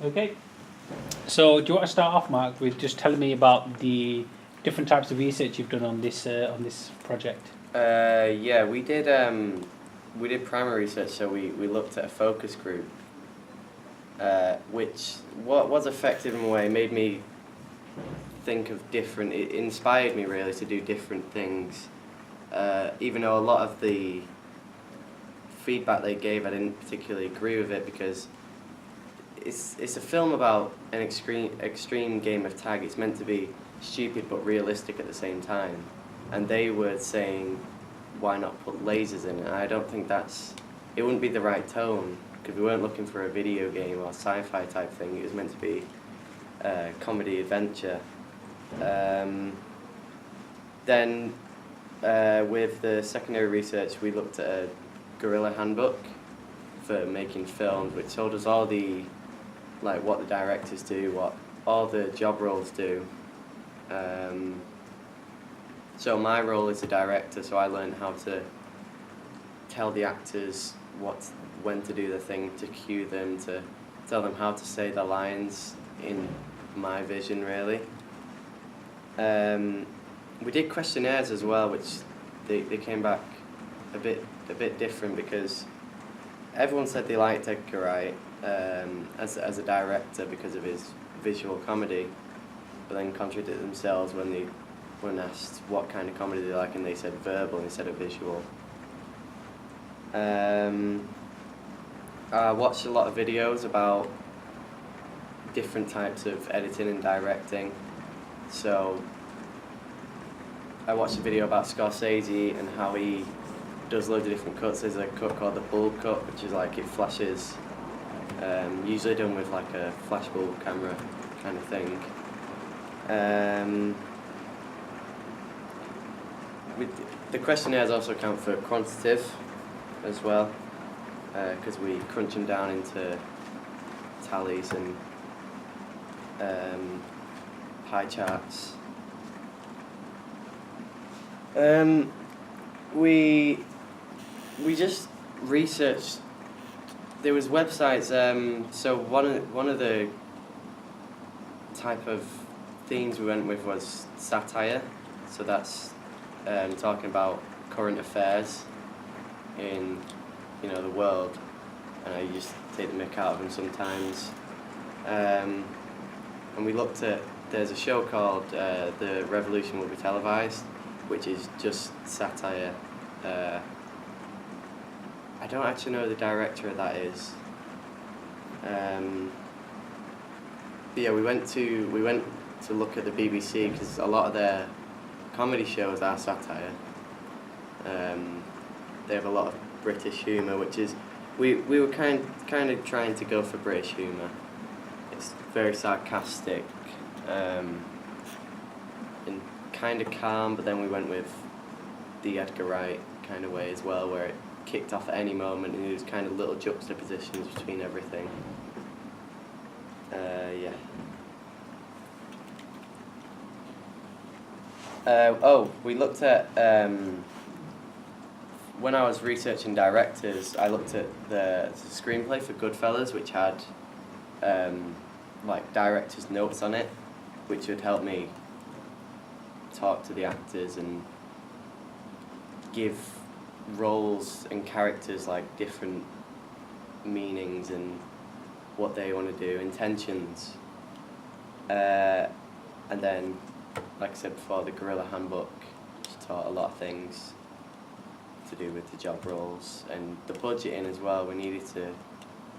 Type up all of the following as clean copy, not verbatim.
Okay. So, do you want to start off, Mark, with just telling me about the different types of research you've done on this project? Yeah, we did primary research, so we looked at a focus group, which what was effective in a way made me think of different. It inspired me really to do different things, even though a lot of the feedback they gave I didn't particularly agree with it because it's a film about an extreme game of tag. It's meant to be stupid but realistic at the same time, and they were saying, why not put lasers in it? And I don't think it wouldn't be the right tone because we weren't looking for a video game or sci-fi type thing. It was meant to be comedy adventure. Then with the secondary research, we looked at a guerrilla handbook for making films, which told us all what the directors do, what all the job roles do. So my role is a director, so I learned how to tell the actors when to do the thing, to cue them, to tell them how to say the lines in my vision, really. We did questionnaires as well, which they came back a bit different because everyone said they liked Edgar Wright as a director because of his visual comedy, but then contradicted themselves when asked what kind of comedy they like, and they said verbal instead of visual. I watched a lot of videos about different types of editing and directing. So I watched a video about Scorsese and how he does loads of different cuts. There's a cut called the bulb cut, which is like it flashes, usually done with like a flashbulb camera kind of thing. The questionnaires also count for quantitative as well, because we crunch them down into tallies and pie charts. We just researched. There was websites. So one of the type of themes we went with was satire. So that's talking about current affairs in the world, and I just take the mick out of them sometimes. And we looked at. There's a show called The Revolution Will Be Televised, which is just satire. I don't actually know who the director of that is. But yeah, we went to look at the BBC because a lot of their comedy shows are satire. They have a lot of British humour, which is we were kind of trying to go for British humour. It's very sarcastic and kind of calm, but then we went with the Edgar Wright kind of way as well, where it kicked off at any moment and there was kind of little juxtapositions between everything. Yeah. We looked at, when I was researching directors, I looked at the screenplay for Goodfellas, which had director's notes on it, which would help me talk to the actors and give roles and characters different meanings and what they want to do, intentions. And then, like I said before, the Guerrilla Handbook just taught a lot of things to do with the job roles and the budgeting as well. We needed to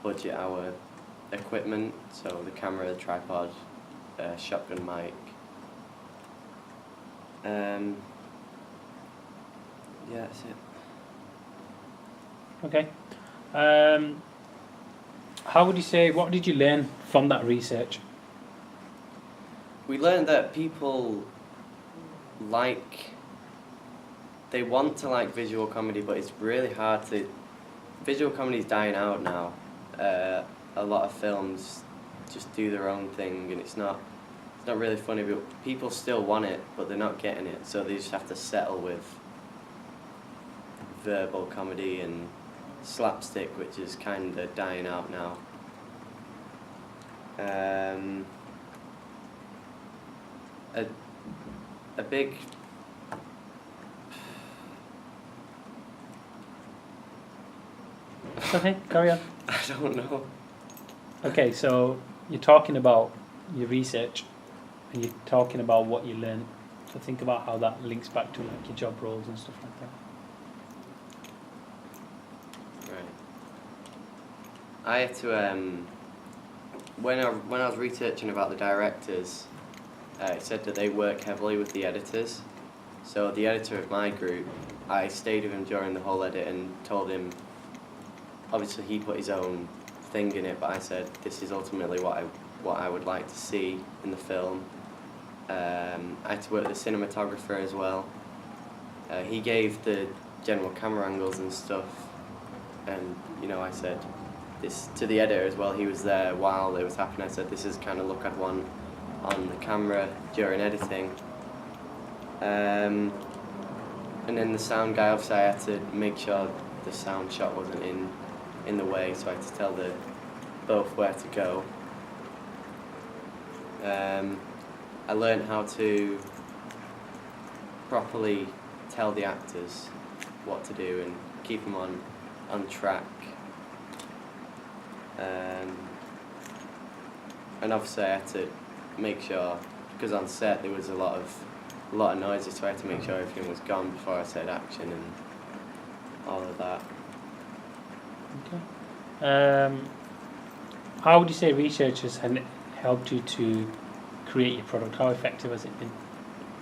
budget our equipment, so the camera, the tripod, shotgun mic. Yeah, that's it. Okay. What did you learn from that research? We learned that people they want to like visual comedy, but it's really hard to. Visual comedy is dying out now. A lot of films just do their own thing, and it's not really funny. But people still want it, but they're not getting it, so they just have to settle with verbal comedy and slapstick, which is kind of dying out now. Um, a big. Okay, carry on. I don't know. Okay, so you're talking about your research, and you're talking about what you learned. So think about how that links back to like your job roles and stuff like that. Right. I had to when I was researching about the directors, it said that they work heavily with the editors. So the editor of my group, I stayed with him during the whole edit and told him. Obviously, he put his own thing in it, but I said this is ultimately what I would like to see in the film. I had to work with the cinematographer as well. He gave the general camera angles and stuff, and I said this to the editor as well. He was there while it was happening. I said this is kind of look I'd want on the camera during editing. And then the sound guy, obviously, I had to make sure the sound shot wasn't in the way, so I had to tell both where to go. I learned how to properly tell the actors what to do and keep them on track. And obviously I had to make sure, because on set there was a lot of noises, so I had to make sure everything was gone before I said action and all of that. Okay. How would you say research has helped you to create your product? How effective has it been?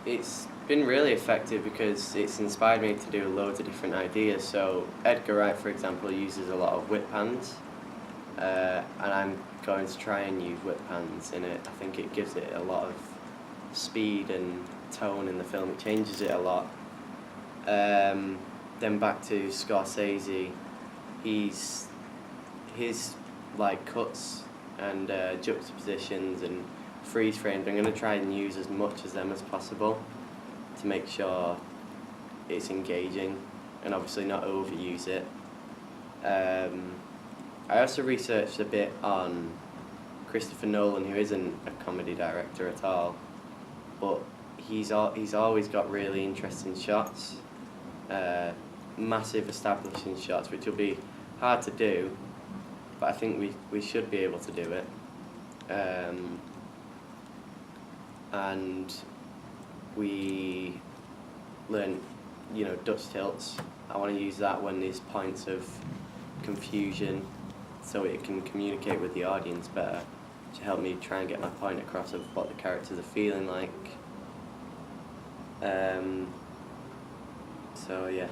It's been really effective because it's inspired me to do loads of different ideas. So Edgar Wright, for example, uses a lot of whip pans, and I'm going to try and use whip pans in it. I think it gives it a lot of speed and tone in the film. It changes it a lot. Then back to Scorsese, his like cuts and juxtapositions and freeze frames, I'm going to try and use as much of them as possible to make sure it's engaging and obviously not overuse it. I also researched a bit on Christopher Nolan, who isn't a comedy director at all, but he's always got really interesting shots, massive establishing shots, which will be hard to do, but I think we should be able to do it. And we learn, Dutch tilts. I want to use that when there's points of confusion, so it can communicate with the audience better, to help me try and get my point across of what the characters are feeling like. So yeah.